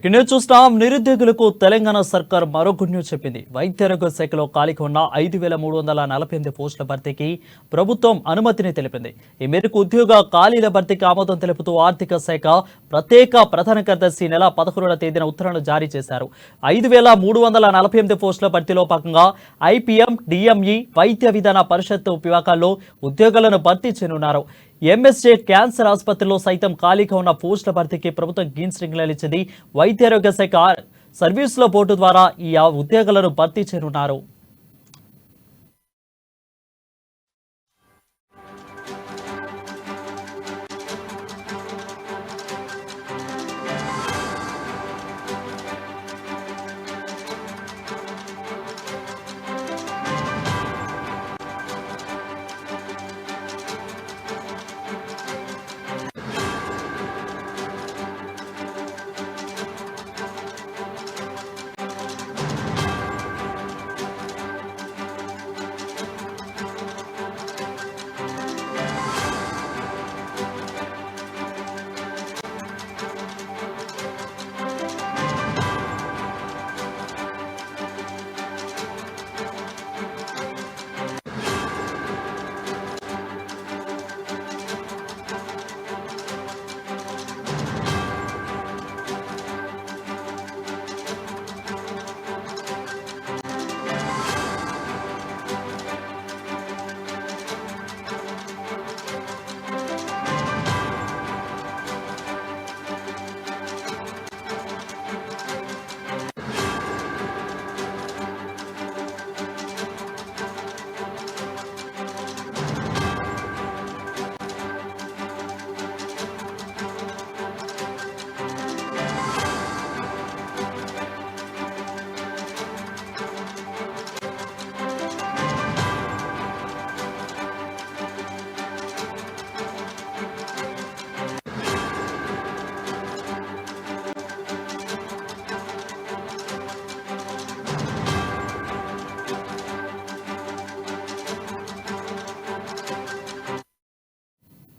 Breaking చూస్తాం. నిరుద్యోగులకు తెలంగాణ సర్కార్ మరో గుడ్ న్యూస్ చెప్పింది. వైద్యారోగ్య శాఖలో ఖాళీగా ఉన్న 5,348 పోస్టుల భర్తీకి ప్రభుత్వం అనుమతిని తెలిపింది. ఈ మేరకు ఉద్యోగ ఖాళీల భర్తీకి ఆమోదం తెలుపుతూ ఆర్థిక శాఖ ప్రత్యేక ప్రధాన కార్యదర్శి నెల 11వ తేదీన ఉత్తర్వులు జారీ చేశారు. 5,348 పోస్టుల భర్తీలో భాగంగా IPM, DME వైద్య విధాన పరిషత్ విభాగాల్లో ఉద్యోగాలను భర్తీ చేయనున్నారు. MSJ క్యాన్సర్ ఆసుపత్రిలో సైతం ఖాళీగా ఉన్న పోస్టుల భర్తీకి ప్రభుత్వం గ్రీన్ సిగ్నల్ ఇచ్చింది. వైద్యారోగ్య శాఖ సర్వీసుల బోర్డు ద్వారా ఈ ఉద్యోగాలను భర్తీ చేయనున్నారు.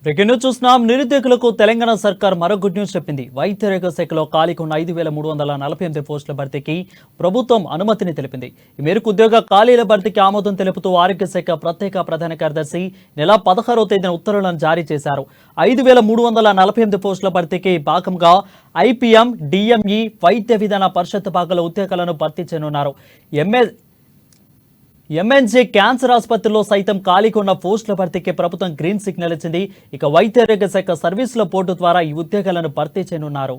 బ్రేకింగ్ చూస్తున్నాం. నిరుద్యోగులకు తెలంగాణ సర్కార్ మరో గుడ్ న్యూస్ చెప్పింది. వైద్యారోగ్య శాఖలో ఖాళీగా ఉన్న 5,348 పోస్టుల భర్తీకి ప్రభుత్వం అనుమతిని తెలిపింది. ఈ మేరకు ఉద్యోగ ఖాళీల భర్తీకి ఆమోదం తెలుపుతూ ఆరోగ్య శాఖ ప్రత్యేక ప్రధాన కార్యదర్శి నెల 16వ తేదీన ఉత్తర్వులను జారీ చేశారు. 5,348 పోస్టుల భర్తీకి భాగంగా IPM, DME వైద్య విధాన పరిషత్ భాగాల ఉద్యోగాలను భర్తీ చేయనున్నారు. MSJ క్యాన్సర్ ఆసుపత్రిలో సైతం ఖాళీగా ఉన్న పోస్టుల భర్తీకి ప్రభుత్వం గ్రీన్ సిగ్నల్ ఇచ్చింది. ఇక వైద్యారోగ్య శాఖ సర్వీసుల బోర్డు ద్వారా ఈ ఉద్యోగాలను భర్తీ చేయనున్నారు.